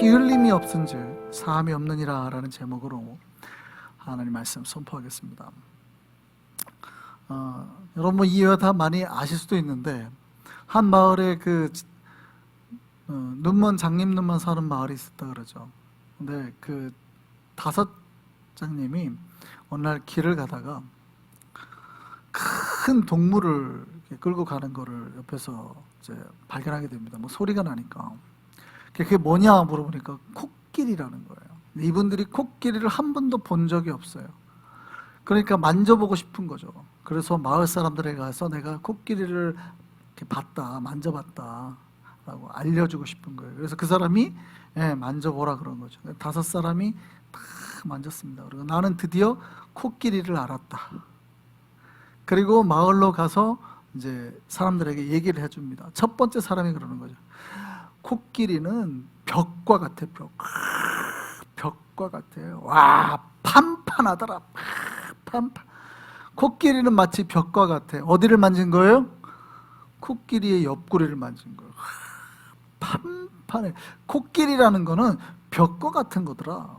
피 흘림이 없은즉 사함이 없느니라 라는 제목으로 하나님 말씀 선포하겠습니다. 여러분 이 예화 다 많이 아실 수도 있는데, 한 마을에 눈먼 장님눈만 사는 마을이 있었다 그러죠. 근데 그 다섯 장님이 어느 날 길을 가다가 큰 동물을 끌고 가는 거를 옆에서 이제 발견하게 됩니다. 뭐 소리가 나니까. 그게 뭐냐 물어보니까 코끼리라는 거예요. 이분들이 코끼리를 한 번도 본 적이 없어요. 그러니까 만져보고 싶은 거죠. 그래서 마을 사람들에 가서 내가 코끼리를 이렇게 봤다, 만져봤다 라고 알려주고 싶은 거예요. 그래서 그 사람이 만져보라 그런 거죠. 다섯 사람이 다 만졌습니다. 그리고 나는 드디어 코끼리를 알았다. 그리고 마을로 가서 이제 사람들에게 얘기를 해줍니다. 첫 번째 사람이 그러는 거죠. 코끼리는 벽과 같아, 벽과 같아요. 와, 판판하더라. 판판. 코끼리는 마치 벽과 같아. 어디를 만진 거예요? 코끼리의 옆구리를 만진 거예요. 판판해. 코끼리라는 거는 벽과 같은 거더라.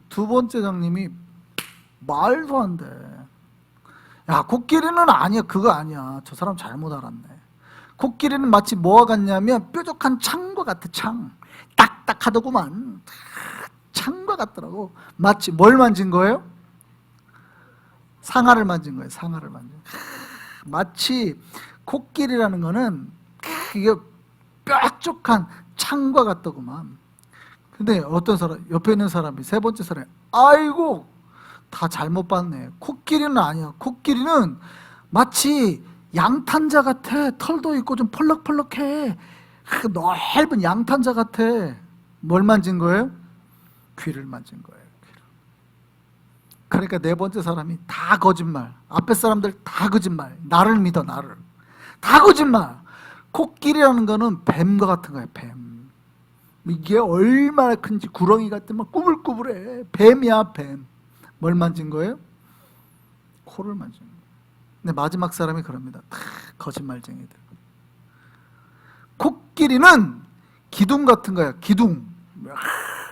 두 번째 장님이 말도 안 돼. 야, 코끼리는 아니야. 그거 아니야. 저 사람 잘못 알았네. 코끼리는 마치 뭐와 같냐면 뾰족한 창과 같아. 창. 딱딱하더구만. 창과 같더라고. 마치 뭘 만진 거예요? 상아를 만진 거예요. 상아를 만진 거예요. 마치 코끼리라는 거는 이게 뾰족한 창과 같더구만. 근데 어떤 사람, 옆에 있는 사람이, 세 번째 사람이, 아이고 다 잘못 봤네. 코끼리는 아니야. 코끼리는 마치 양탄자 같아. 털도 있고 좀 펄럭펄럭해. 넓은 양탄자 같아. 뭘 만진 거예요? 귀를 만진 거예요. 귀를. 그러니까 네 번째 사람이 다 거짓말. 앞에 사람들 다 거짓말. 나를 믿어, 나를. 다 거짓말. 코끼리라는 거는 뱀과 같은 거예요. 뱀. 이게 얼마나 큰지 구렁이 같은 막 꾸불꾸불해. 뱀이야, 뱀. 뭘 만진 거예요? 코를 만진 거예요. 근데 마지막 사람이 그럽니다. 다 거짓말쟁이들. 코끼리는 기둥 같은 거야. 기둥.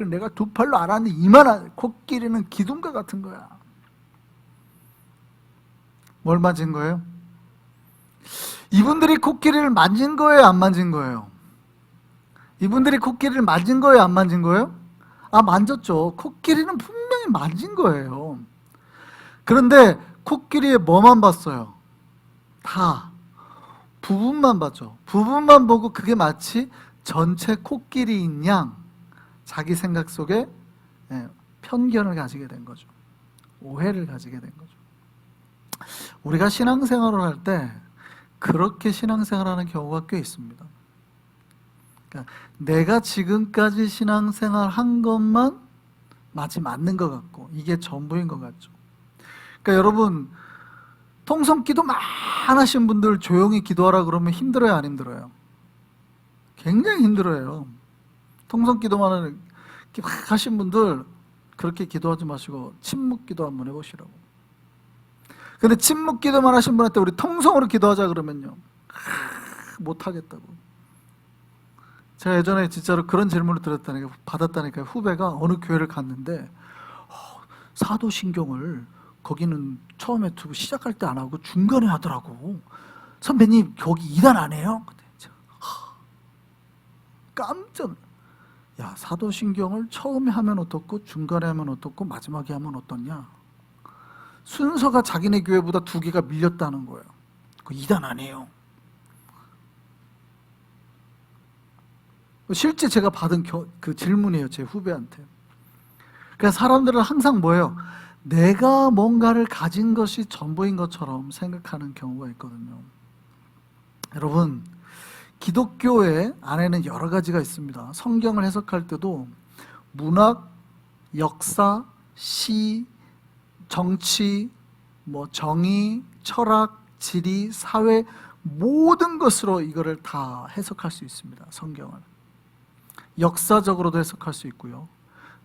내가 두 팔로 알았는데 이만한. 코끼리는 기둥과 같은 거야. 뭘 만진 거예요? 이분들이 코끼리를 만진 거예요, 안 만진 거예요? 이분들이 코끼리를 만진 거예요, 안 만진 거예요? 아, 만졌죠. 코끼리는 분명히 만진 거예요. 그런데 코끼리의 뭐만 봤어요? 다 부분만 봤죠. 부분만 보고 그게 마치 전체 코끼리인 양 자기 생각 속에 편견을 가지게 된 거죠. 오해를 가지게 된 거죠. 우리가 신앙생활을 할 때 그렇게 신앙생활하는 경우가 꽤 있습니다. 그러니까 내가 지금까지 신앙생활 한 것만 마치 맞는 것 같고 이게 전부인 것 같죠. 그러니까 여러분, 통성기도 많으신 분들 조용히 기도하라 그러면 힘들어요, 안 힘들어요? 굉장히 힘들어요. 통성기도만 하신 분들 그렇게 기도하지 마시고 침묵기도 한번 해보시라고. 근데 침묵기도만 하신 분한테 우리 통성으로 기도하자 그러면요, 못하겠다고. 제가 예전에 진짜로 그런 질문을 받았다니까요. 후배가 어느 교회를 갔는데 사도신경을 거기는 처음에 시작할 때 안 하고 중간에 하더라고. 선배님 거기 2단 안 해요? 깜짝. 야, 사도신경을 처음에 하면 어떻고 중간에 하면 어떻고 마지막에 하면 어떻냐. 순서가 자기네 교회보다 2개가 밀렸다는 거예요. 그 2단 안 해요. 실제 제가 받은 그 질문이에요, 제 후배한테. 그러니까 사람들은 항상 뭐예요? 내가 뭔가를 가진 것이 전부인 것처럼 생각하는 경우가 있거든요. 여러분, 기독교의 안에는 여러 가지가 있습니다. 성경을 해석할 때도 문학, 역사, 시, 정치, 정의, 철학, 지리, 사회 모든 것으로 이거를 다 해석할 수 있습니다. 성경을. 역사적으로도 해석할 수 있고요.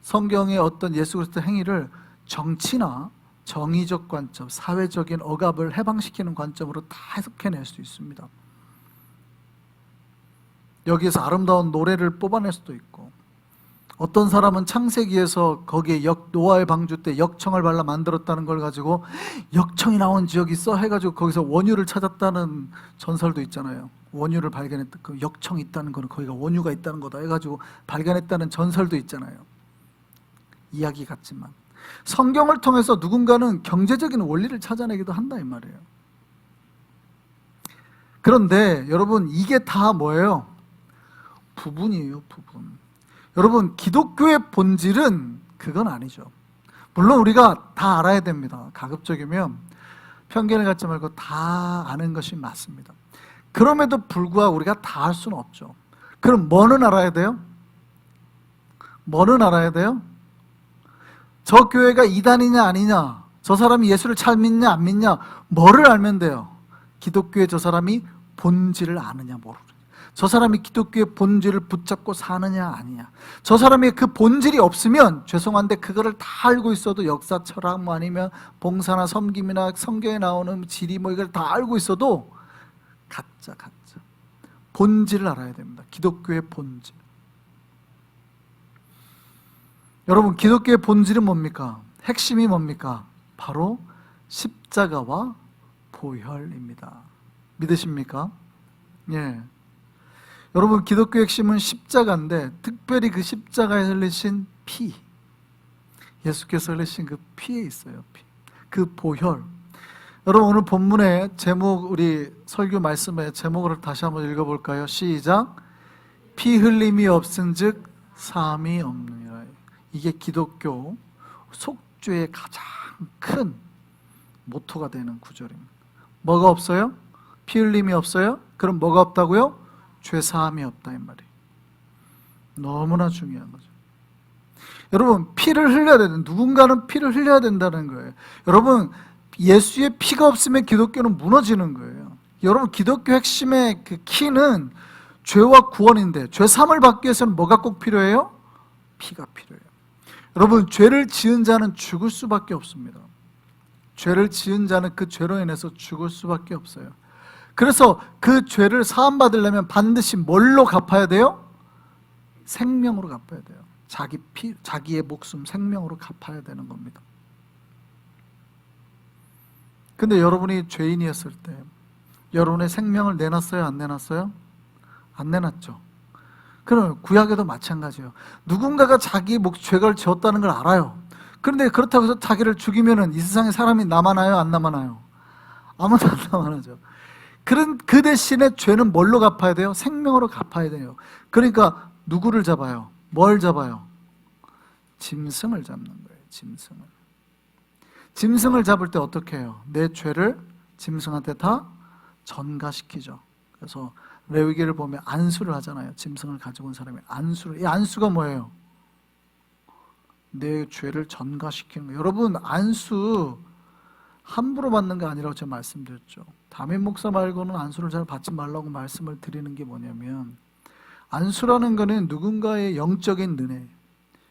성경의 어떤 예수 그리스도 행위를 정치나 정의적 관점, 사회적인 억압을 해방시키는 관점으로 다 해석해낼 수 있습니다. 여기에서 아름다운 노래를 뽑아낼 수도 있고, 어떤 사람은 창세기에서 거기에 노아의 방주 때 역청을 발라 만들었다는 걸 가지고 역청이 나온 지역이 있어 해가지고 거기서 원유를 찾았다는 전설도 있잖아요. 원유를 발견했다. 그 역청이 있다는 거는 거기가 원유가 있다는 거다 해가지고 발견했다는 전설도 있잖아요. 이야기 같지만 성경을 통해서 누군가는 경제적인 원리를 찾아내기도 한다 이 말이에요. 그런데 여러분 이게 다 뭐예요? 부분이에요, 부분. 여러분 기독교의 본질은 그건 아니죠. 물론 우리가 다 알아야 됩니다. 가급적이면 편견을 갖지 말고 다 아는 것이 맞습니다. 그럼에도 불구하고 우리가 다 알 수는 없죠. 그럼 뭐는 알아야 돼요? 뭐는 알아야 돼요? 저 교회가 이단이냐 아니냐, 저 사람이 예수를 잘 믿냐 안 믿냐, 뭐를 알면 돼요? 기독교의 저 사람이 본질을 아느냐 모르느냐, 저 사람이 기독교의 본질을 붙잡고 사느냐 아니냐. 저 사람이 그 본질이 없으면 죄송한데 그거를 다 알고 있어도 역사 철학 뭐 아니면 봉사나 섬김이나 성경에 나오는 지리 뭐 이걸 다 알고 있어도 가짜. 본질을 알아야 됩니다. 기독교의 본질. 여러분 기독교의 본질은 뭡니까? 핵심이 뭡니까? 바로 십자가와 보혈입니다. 믿으십니까? 예. 여러분 기독교의 핵심은 십자가인데 특별히 그 십자가에 흘리신 피, 예수께서 흘리신 그 피에 있어요. 피. 그 보혈. 여러분 오늘 본문의 제목, 우리 설교 말씀의 제목을 다시 한번 읽어볼까요? 시작. 피 흘림이 없은즉 사함이 없느니라. 이게 기독교 속죄의 가장 큰 모토가 되는 구절입니다. 뭐가 없어요? 피 흘림이 없어요? 그럼 뭐가 없다고요? 죄사함이 없다 이 말이에요. 너무나 중요한 거죠. 여러분 피를 흘려야 되는, 누군가는 피를 흘려야 된다는 거예요. 여러분 예수의 피가 없으면 기독교는 무너지는 거예요. 여러분 기독교 핵심의 그 키는 죄와 구원인데 죄사함을 받기 위해서는 뭐가 꼭 필요해요? 피가 필요해요. 여러분 죄를 지은 자는 죽을 수밖에 없습니다. 죄를 지은 자는 그 죄로 인해서 죽을 수밖에 없어요. 그래서 그 죄를 사함받으려면 반드시 뭘로 갚아야 돼요? 생명으로 갚아야 돼요. 자기 피, 자기의 목숨, 생명으로 갚아야 되는 겁니다. 근데 여러분이 죄인이었을 때 여러분의 생명을 내놨어요? 안 내놨어요? 안 내놨죠. 그럼 구약에도 마찬가지예요. 누군가가 자기 죄를 지었다는 걸 알아요. 그런데 그렇다고 해서 자기를 죽이면은 이 세상에 사람이 남아나요? 안 남아나요? 아무도 안 남아나죠. 그 대신에 죄는 뭘로 갚아야 돼요? 생명으로 갚아야 돼요. 그러니까 누구를 잡아요? 뭘 잡아요? 짐승을 잡는 거예요. 짐승을 잡을 때 어떻게 해요? 내 죄를 짐승한테 다 전가시키죠. 그래서 레위기를 보면 안수를 하잖아요. 짐승을 가지고 온 사람이 안수를. 이 안수가 뭐예요? 내 죄를 전가시키는 거예요. 여러분 안수 함부로 받는 게 아니라고 제가 말씀드렸죠. 담임 목사 말고는 안수를 잘 받지 말라고 말씀을 드리는 게 뭐냐면, 안수라는 거는 누군가의 영적인 은혜,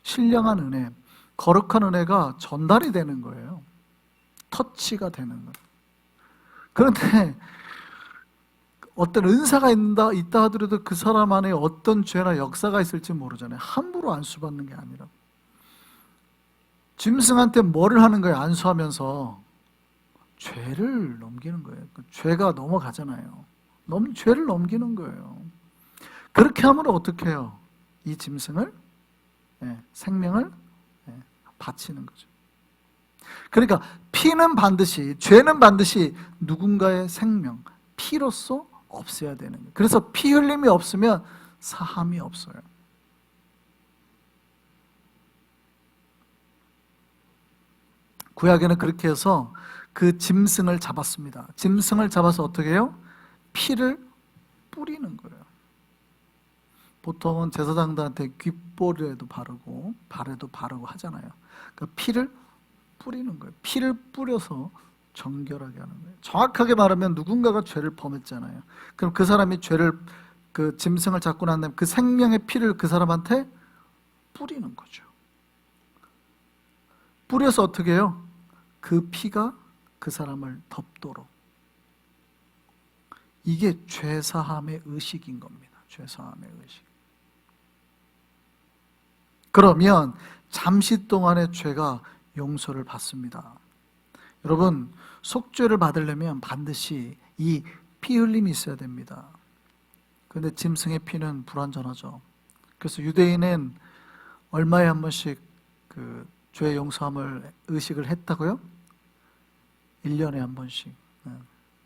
신령한 은혜, 거룩한 은혜가 전달이 되는 거예요. 터치가 되는 거예요. 그런데 어떤 은사가 있다 하더라도 그 사람 안에 어떤 죄나 역사가 있을지 모르잖아요. 함부로 안수받는 게 아니라. 짐승한테 뭐를 하는 거예요? 안수하면서 죄를 넘기는 거예요. 죄가 넘어가잖아요. 죄를 넘기는 거예요. 그렇게 하면 어떻게 해요? 이 짐승을, 생명을 바치는 거죠. 그러니까 피는 반드시, 죄는 반드시 누군가의 생명, 피로서 없어야 되는 거예요. 그래서 피 흘림이 없으면 사함이 없어요. 구약에는 그렇게 해서 그 짐승을 잡았습니다. 짐승을 잡아서 어떻게 해요? 피를 뿌리는 거예요. 보통은 제사장들한테 귓볼에도 바르고 발에도 바르고 하잖아요. 그러니까 피를 뿌리는 거예요. 피를 뿌려서 정결하게 하는 거예요. 정확하게 말하면 누군가가 죄를 범했잖아요. 그럼 그 사람이 그 짐승을 잡고 난 다음에 그 생명의 피를 그 사람한테 뿌리는 거죠. 뿌려서 어떻게 해요? 그 피가 그 사람을 덮도록. 이게 죄사함의 의식인 겁니다. 죄사함의 의식. 그러면 잠시 동안의 죄가 용서를 받습니다. 여러분, 속죄를 받으려면 반드시 이 피 흘림이 있어야 됩니다. 그런데 짐승의 피는 불완전하죠. 그래서 유대인은 얼마에 한 번씩 그 죄 용서함을 의식을 했다고요? 1년에 한 번씩.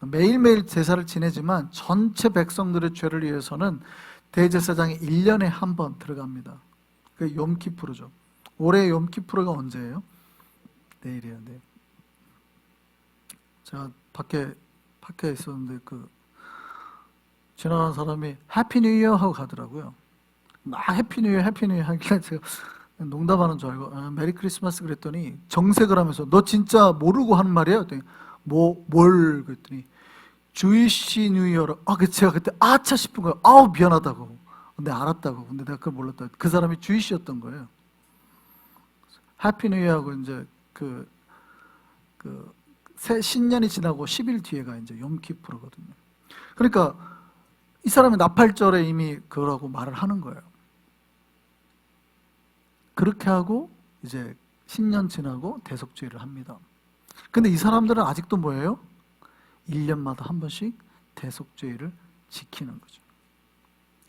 매일매일 제사를 지내지만 전체 백성들의 죄를 위해서는 대제사장이 1년에 한 번 들어갑니다. 그게 욤키푸르죠. 올해 욤키푸르가 언제예요? 내일이에요. 내일. 제가 밖에 있었는데 지나가는 사람이 해피 뉴 이어 하고 가더라고요. 막 해피 뉴 이어 하길래 제가 농담하는 줄 알고 메리 크리스마스 그랬더니 정색을 하면서 너 진짜 모르고 하는 말이야? 그랬더니 뭘 그랬더니 주이시 뉴 이어로 제가 그때 아차 싶은 거예요. 미안하다고. 근데 알았다고. 근데 내가 그걸 몰랐다고. 그 사람이 주이시였던 거예요. 해피 뉴 이어하고 이제 새 신년이 지나고 10일 뒤에가 이제 욤키푸르거든요. 그러니까 이 사람이 나팔절에 이미 그러라고 말을 하는 거예요. 그렇게 하고 이제 신년 지나고 대속죄를 합니다. 근데 이 사람들은 아직도 뭐예요? 1년마다 한 번씩 대속죄를 지키는 거죠.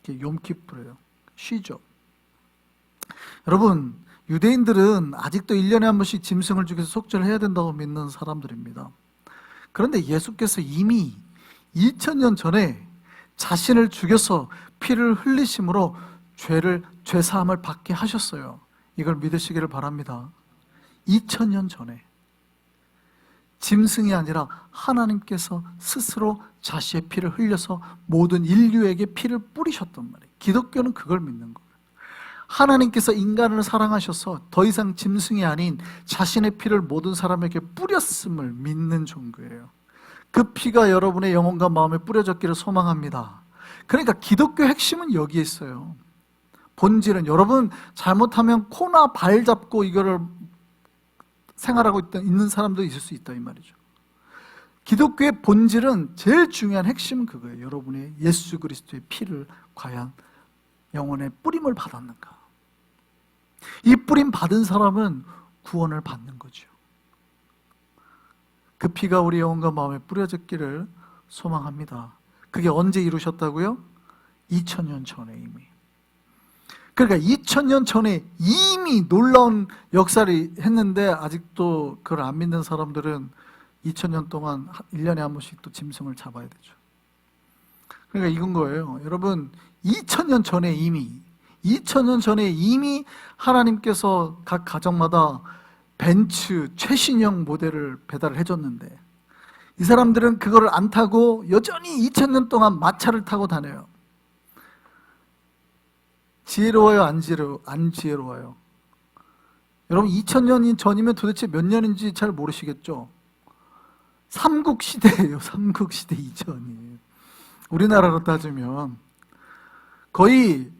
이게 욤키푸르예요. 쉬죠. 여러분, 유대인들은 아직도 1년에 한 번씩 짐승을 죽여서 속죄를 해야 된다고 믿는 사람들입니다. 그런데 예수께서 이미 2000년 전에 자신을 죽여서 피를 흘리심으로 죄 사함을 받게 하셨어요. 이걸 믿으시기를 바랍니다. 2000년 전에 짐승이 아니라 하나님께서 스스로 자신의 피를 흘려서 모든 인류에게 피를 뿌리셨단 말이에요. 기독교는 그걸 믿는 거예요. 하나님께서 인간을 사랑하셔서 더 이상 짐승이 아닌 자신의 피를 모든 사람에게 뿌렸음을 믿는 종교예요. 그 피가 여러분의 영혼과 마음에 뿌려졌기를 소망합니다. 그러니까 기독교 핵심은 여기에 있어요. 본질은 여러분 잘못하면 코나 발 잡고 이거를 생활하고 있는 사람도 있을 수 있다 이 말이죠. 기독교의 본질은 제일 중요한 핵심은 그거예요. 여러분의 예수 그리스도의 피를 과연 영혼에 뿌림을 받았는가. 이 뿌림 받은 사람은 구원을 받는 거죠. 그 피가 우리 영혼과 마음에 뿌려졌기를 소망합니다. 그게 언제 이루셨다고요? 2000년 전에 이미. 그러니까 2000년 전에 이미 놀라운 역사를 했는데 아직도 그걸 안 믿는 사람들은 2000년 동안 1년에 한 번씩 또 짐승을 잡아야 되죠. 그러니까 이건 거예요. 여러분 2000년 전에 이미 하나님께서 각 가정마다 벤츠 최신형 모델을 배달을 해줬는데 이 사람들은 그거를 안 타고 여전히 2000년 동안 마차를 타고 다녀요. 지혜로워요? 안 지혜로워요? 여러분 2000년 전이면 도대체 몇 년인지 잘 모르시겠죠? 삼국시대예요. 삼국시대 이전이에요. 우리나라로 따지면 거의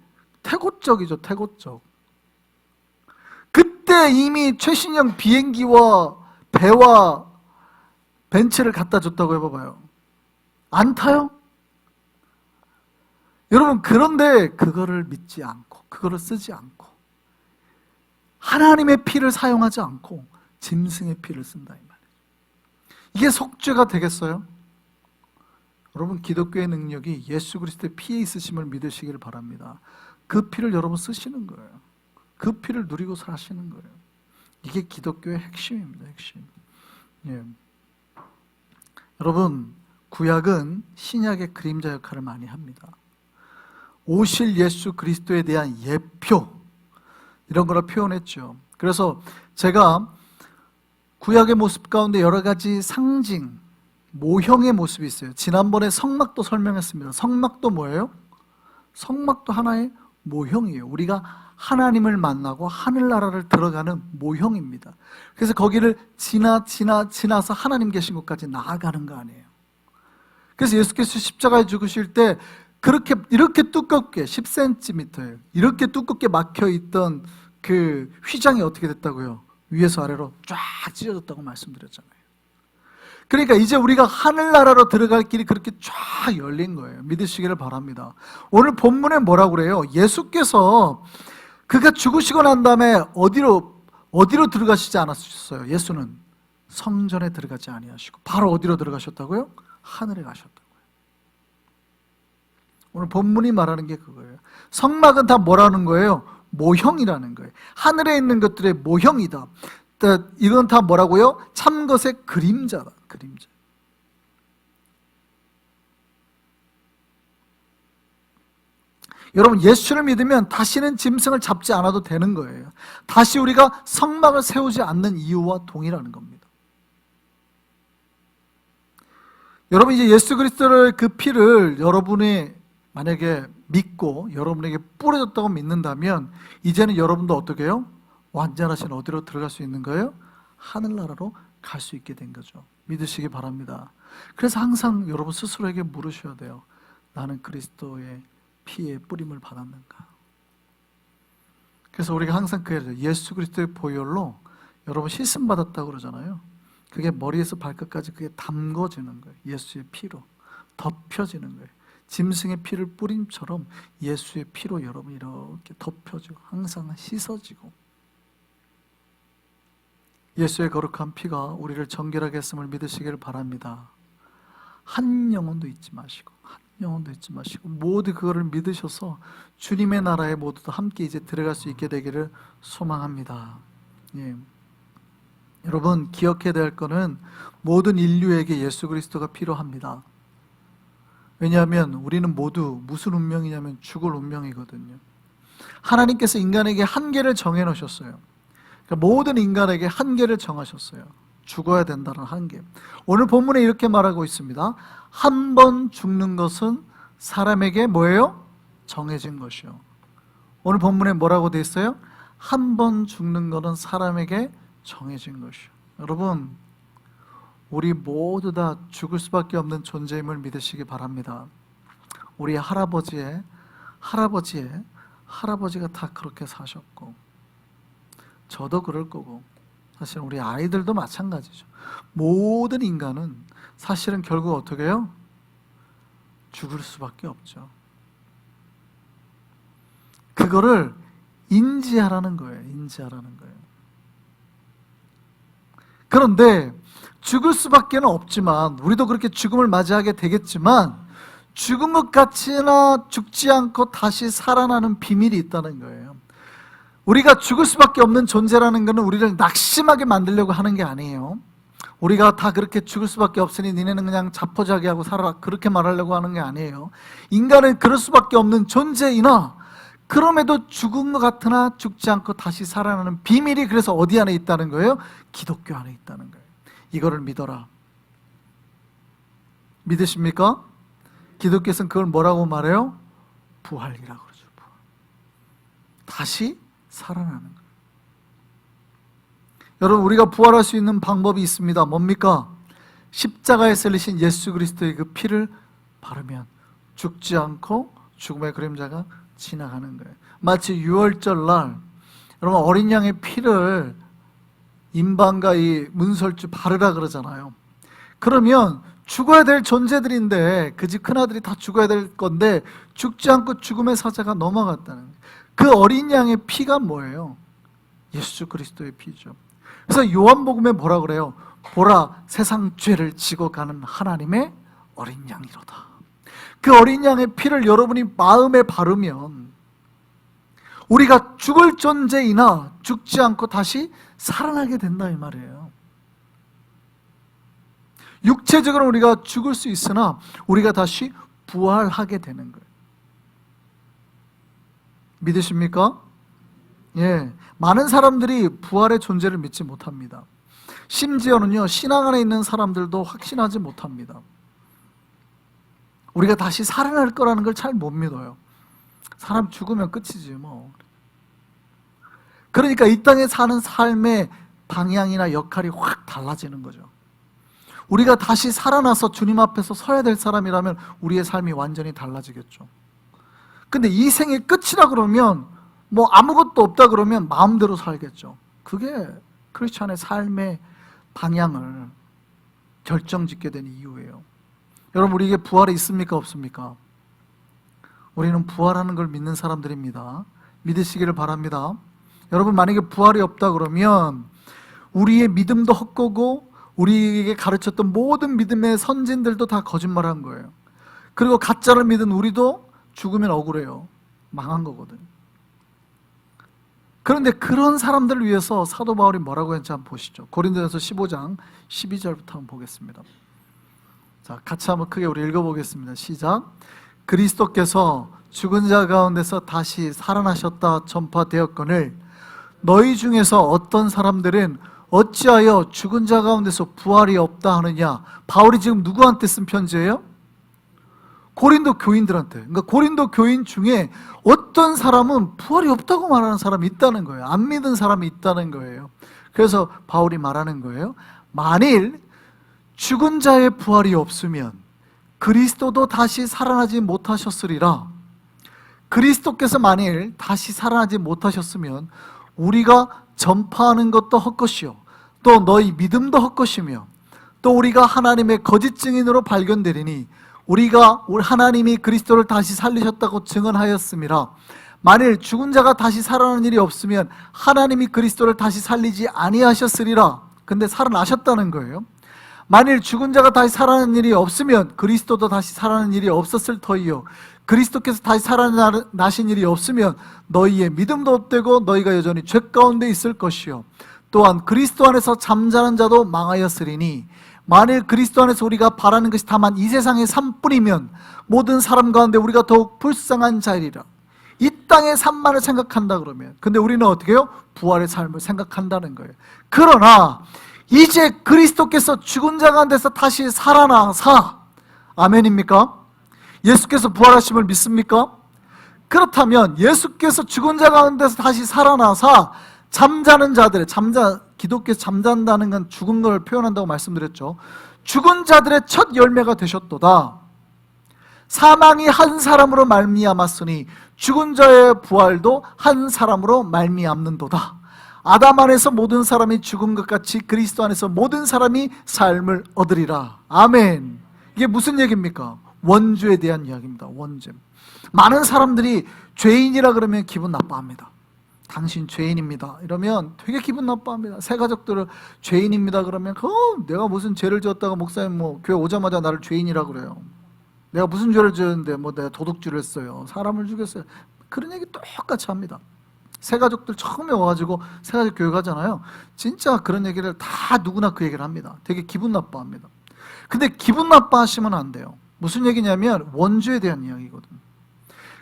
태고적이죠. 태고적. 그때 이미 최신형 비행기와 배와 벤츠를 갖다 줬다고 해봐봐요. 안 타요? 여러분 그런데 그거를 믿지 않고 그거를 쓰지 않고 하나님의 피를 사용하지 않고 짐승의 피를 쓴다 이 말이에요. 이게 속죄가 되겠어요? 여러분 기독교의 능력이 예수 그리스도의 피에 있으심을 믿으시기를 바랍니다. 그 피를 여러분 쓰시는 거예요. 그 피를 누리고 사시는 거예요. 이게 기독교의 핵심입니다. 핵심. 예. 여러분 구약은 신약의 그림자 역할을 많이 합니다. 오실 예수 그리스도에 대한 예표 이런 거를 표현했죠. 그래서 제가 구약의 모습 가운데 여러 가지 상징, 모형의 모습이 있어요. 지난번에 성막도 설명했습니다. 성막도 뭐예요? 성막도 하나의 모형이에요. 우리가 하나님을 만나고 하늘나라를 들어가는 모형입니다. 그래서 거기를 지나서 하나님 계신 곳까지 나아가는 거 아니에요. 그래서 예수께서 십자가에 죽으실 때 이렇게 두껍게 10cm예요. 이렇게 두껍게 막혀있던 그 휘장이 어떻게 됐다고요? 위에서 아래로 쫙 찢어졌다고 말씀드렸잖아요. 그러니까 이제 우리가 하늘나라로 들어갈 길이 그렇게 쫙 열린 거예요. 믿으시기를 바랍니다. 오늘 본문에 뭐라고 그래요? 예수께서 그가 죽으시고 난 다음에 어디로 들어가시지 않았어요? 예수는 성전에 들어가지 아니하시고 바로 어디로 들어가셨다고요? 하늘에 가셨다고요. 오늘 본문이 말하는 게 그거예요. 성막은 다 뭐라는 거예요? 모형이라는 거예요. 하늘에 있는 것들의 모형이다. 이건 다 뭐라고요? 참 것의 그림자다. 그림자. 여러분, 예수를 믿으면 다시는 짐승을 잡지 않아도 되는 거예요. 다시 우리가 성막을 세우지 않는 이유와 동일하는 겁니다. 여러분, 이제 예수 그리스도를 그 피를 여러분이 만약에 믿고 여러분에게 뿌려졌다고 믿는다면 이제는 여러분도 어떻게 해요? 완전하신 어디로 들어갈 수 있는 거예요? 하늘나라로 갈 수 있게 된 거죠. 믿으시기 바랍니다. 그래서 항상 여러분 스스로에게 물으셔야 돼요. 나는 그리스도의 피에 뿌림을 받았는가? 그래서 우리가 항상 그래요. 예수 그리스도의 보혈로 여러분 씻음 받았다고 그러잖아요. 그게 머리에서 발끝까지 그게 담궈지는 거예요. 예수의 피로 덮여지는 거예요. 짐승의 피를 뿌림처럼 예수의 피로 여러분 이렇게 덮여지고 항상 씻어지고, 예수의 거룩한 피가 우리를 정결하게 했음을 믿으시기를 바랍니다. 한 영혼도 잊지 마시고, 한 영혼도 잊지 마시고 모두 그거를 믿으셔서 주님의 나라에 모두 함께 이제 들어갈 수 있게 되기를 소망합니다. 예. 여러분, 기억해야 될 거는 모든 인류에게 예수 그리스도가 필요합니다. 왜냐하면 우리는 모두 무슨 운명이냐면 죽을 운명이거든요. 하나님께서 인간에게 한계를 정해 놓으셨어요. 그러니까 모든 인간에게 한계를 정하셨어요. 죽어야 된다는 한계. 오늘 본문에 이렇게 말하고 있습니다. 한 번 죽는 것은 사람에게 뭐예요? 정해진 것이요. 오늘 본문에 뭐라고 되어 있어요? 한 번 죽는 것은 사람에게 정해진 것이요. 여러분, 우리 모두 다 죽을 수밖에 없는 존재임을 믿으시기 바랍니다. 우리 할아버지가 다 그렇게 사셨고, 저도 그럴 거고, 사실 우리 아이들도 마찬가지죠. 모든 인간은 사실은 결국 어떻게 해요? 죽을 수밖에 없죠. 그거를 인지하라는 거예요. 인지하라는 거예요. 그런데 죽을 수밖에 없지만, 우리도 그렇게 죽음을 맞이하게 되겠지만, 죽은 것 같이나 죽지 않고 다시 살아나는 비밀이 있다는 거예요. 우리가 죽을 수밖에 없는 존재라는 것은 우리를 낙심하게 만들려고 하는 게 아니에요. 우리가 다 그렇게 죽을 수밖에 없으니 니네는 그냥 자포자기 하고 살아라, 그렇게 말하려고 하는 게 아니에요. 인간은 그럴 수밖에 없는 존재이나 그럼에도 죽은 것 같으나 죽지 않고 다시 살아나는 비밀이 그래서 어디 안에 있다는 거예요? 기독교 안에 있다는 거예요. 이거를 믿어라. 믿으십니까? 기독교에서는 그걸 뭐라고 말해요? 부활이라고 그러죠. 부활. 다시 살아나는 거예요. 여러분, 우리가 부활할 수 있는 방법이 있습니다. 뭡니까? 십자가에 설리신 예수 그리스도의 그 피를 바르면 죽지 않고 죽음의 그림자가 지나가는 거예요. 마치 유월절 날 여러분 어린 양의 피를 임방과 이 문설주 바르라 그러잖아요. 그러면 죽어야 될 존재들인데, 그 집 큰아들이 다 죽어야 될 건데 죽지 않고 죽음의 사자가 넘어갔다는 거예요. 그 어린 양의 피가 뭐예요? 예수 그리스도의 피죠. 그래서 요한복음에 뭐라 그래요? 보라, 세상 죄를 지고 가는 하나님의 어린 양이로다. 그 어린 양의 피를 여러분이 마음에 바르면 우리가 죽을 존재이나 죽지 않고 다시 살아나게 된다 이 말이에요. 육체적으로 우리가 죽을 수 있으나 우리가 다시 부활하게 되는 거예요. 믿으십니까? 예, 많은 사람들이 부활의 존재를 믿지 못합니다. 심지어는요, 신앙 안에 있는 사람들도 확신하지 못합니다. 우리가 다시 살아날 거라는 걸 잘 못 믿어요. 사람 죽으면 끝이지 뭐. 그러니까 이 땅에 사는 삶의 방향이나 역할이 확 달라지는 거죠. 우리가 다시 살아나서 주님 앞에서 서야 될 사람이라면 우리의 삶이 완전히 달라지겠죠. 근데 이 생의 끝이라 그러면 뭐 아무것도 없다 그러면 마음대로 살겠죠. 그게 크리스찬의 삶의 방향을 결정짓게 된 이유예요. 여러분, 우리에게 부활이 있습니까? 없습니까? 우리는 부활하는 걸 믿는 사람들입니다. 믿으시기를 바랍니다. 여러분, 만약에 부활이 없다 그러면 우리의 믿음도 헛거고 우리에게 가르쳤던 모든 믿음의 선진들도 다 거짓말한 거예요. 그리고 가짜를 믿은 우리도 죽으면 억울해요. 망한 거거든. 그런데 그런 사람들을 위해서 사도 바울이 뭐라고 했는지 한번 보시죠. 고린도전서 15장 12절부터 한번 보겠습니다. 자, 같이 한번 크게 우리 읽어보겠습니다. 시작. 그리스도께서 죽은 자 가운데서 다시 살아나셨다 전파되었거늘 너희 중에서 어떤 사람들은 어찌하여 죽은 자 가운데서 부활이 없다 하느냐. 바울이 지금 누구한테 쓴 편지예요? 고린도 교인들한테. 그러니까 고린도 교인 중에 어떤 사람은 부활이 없다고 말하는 사람이 있다는 거예요. 안 믿은 사람이 있다는 거예요. 그래서 바울이 말하는 거예요. 만일 죽은 자의 부활이 없으면 그리스도도 다시 살아나지 못하셨으리라. 그리스도께서 만일 다시 살아나지 못하셨으면 우리가 전파하는 것도 헛것이요 또 너희 믿음도 헛것이며 또 우리가 하나님의 거짓 증인으로 발견되리니 우리가 하나님이 그리스도를 다시 살리셨다고 증언하였음이라. 만일 죽은 자가 다시 살아나는 일이 없으면 하나님이 그리스도를 다시 살리지 아니하셨으리라. 근데 살아나셨다는 거예요. 만일 죽은 자가 다시 살아나는 일이 없으면 그리스도도 다시 살아나는 일이 없었을 터이요 그리스도께서 다시 살아나신 일이 없으면 너희의 믿음도 없되고 너희가 여전히 죄 가운데 있을 것이요 또한 그리스도 안에서 잠자는 자도 망하였으리니 만일 그리스도 안에서 우리가 바라는 것이 다만 이 세상의 삶뿐이면 모든 사람 가운데 우리가 더욱 불쌍한 자이리라. 이 땅의 삶만을 생각한다 그러면, 근데 우리는 어떻게 해요? 부활의 삶을 생각한다는 거예요. 그러나 이제 그리스도께서 죽은 자 가운데서 다시 살아나사, 아멘입니까? 예수께서 부활하심을 믿습니까? 그렇다면 예수께서 죽은 자 가운데서 다시 살아나사 잠자는 자들의 기독교에서 잠잔다는 건 죽은 걸 표현한다고 말씀드렸죠. 죽은 자들의 첫 열매가 되셨도다. 사망이 한 사람으로 말미암았으니 죽은 자의 부활도 한 사람으로 말미암는도다. 아담 안에서 모든 사람이 죽은 것 같이 그리스도 안에서 모든 사람이 삶을 얻으리라. 아멘. 이게 무슨 얘기입니까? 원죄에 대한 이야기입니다. 원죄. 많은 사람들이 죄인이라 그러면 기분 나빠합니다. 당신 죄인입니다 이러면 되게 기분 나빠합니다. 새 가족들을 죄인입니다 그러면 내가 무슨 죄를 지었다가 목사님 교회 오자마자 나를 죄인이라 그래요. 내가 무슨 죄를 지었는데 내가 도둑질을 했어요, 사람을 죽였어요, 그런 얘기 똑같이 합니다. 새 가족들 처음에 와가지고 새 가족 교회 가잖아요. 진짜 그런 얘기를 다 누구나 그 얘기를 합니다. 되게 기분 나빠합니다. 근데 기분 나빠하시면 안 돼요. 무슨 얘기냐면 원죄에 대한 이야기거든요.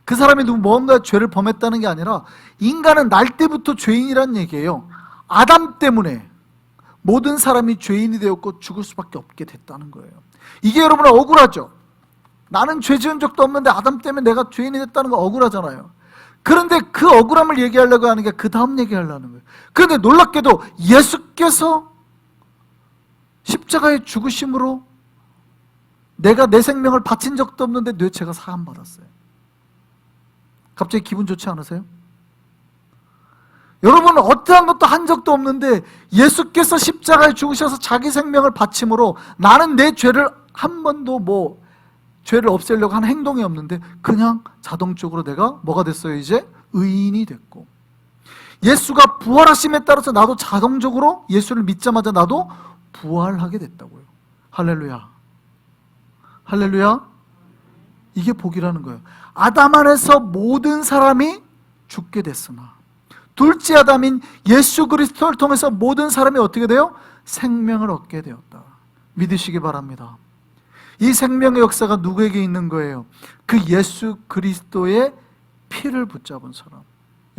그 사람이 뭔가 죄를 범했다는 게 아니라 인간은 날 때부터 죄인이란 얘기예요. 아담 때문에 모든 사람이 죄인이 되었고 죽을 수밖에 없게 됐다는 거예요. 이게 여러분 억울하죠? 나는 죄 지은 적도 없는데 아담 때문에 내가 죄인이 됐다는 거 억울하잖아요. 그런데 그 억울함을 얘기하려고 하는 게 그 다음 얘기하려는 거예요. 그런데 놀랍게도 예수께서 십자가의 죽으심으로 내가 내 생명을 바친 적도 없는데 내 죄가 사함받았어요. 갑자기 기분 좋지 않으세요? 여러분은 어떠한 것도 한 적도 없는데 예수께서 십자가에 죽으셔서 자기 생명을 바침으로 나는 내 죄를 한 번도 죄를 없애려고 하는 행동이 없는데 그냥 자동적으로 내가 뭐가 됐어요? 이제 의인이 됐고, 예수가 부활하심에 따라서 나도 자동적으로 예수를 믿자마자 나도 부활하게 됐다고요. 할렐루야. 할렐루야. 이게 복이라는 거예요. 아담 안에서 모든 사람이 죽게 됐으나 둘째 아담인 예수 그리스도를 통해서 모든 사람이 어떻게 돼요? 생명을 얻게 되었다. 믿으시기 바랍니다. 이 생명의 역사가 누구에게 있는 거예요? 그 예수 그리스도의 피를 붙잡은 사람.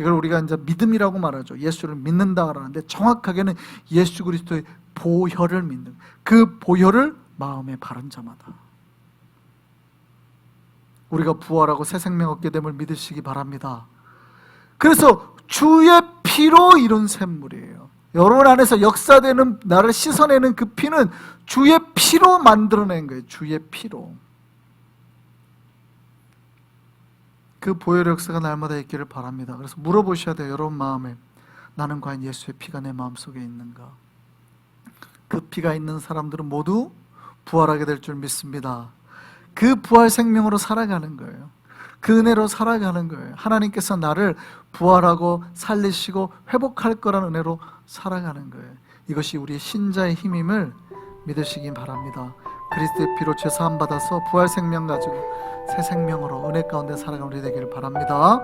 이걸 우리가 이제 믿음이라고 말하죠. 예수를 믿는다라는데 정확하게는 예수 그리스도의 보혈을 믿는, 그 보혈을 마음에 바른 자마다. 우리가 부활하고 새 생명 얻게 됨을 믿으시기 바랍니다. 그래서 주의 피로 이룬 샘물이에요. 여러분 안에서 역사되는, 나를 씻어내는 그 피는 주의 피로 만들어낸 거예요. 주의 피로. 그 보혈의 역사가 날마다 있기를 바랍니다. 그래서 물어보셔야 돼요. 여러분 마음에 나는 과연 예수의 피가 내 마음속에 있는가? 그 피가 있는 사람들은 모두 부활하게 될 줄 믿습니다. 그 부활 생명으로 살아가는 거예요. 그 은혜로 살아가는 거예요. 하나님께서 나를 부활하고 살리시고 회복할 거라는 은혜로 살아가는 거예요. 이것이 우리의 신자의 힘임을 믿으시기 바랍니다. 그리스도의 피로 죄사함 받아서 부활 생명 가지고 새 생명으로 은혜 가운데 살아가는 우리 되기를 바랍니다.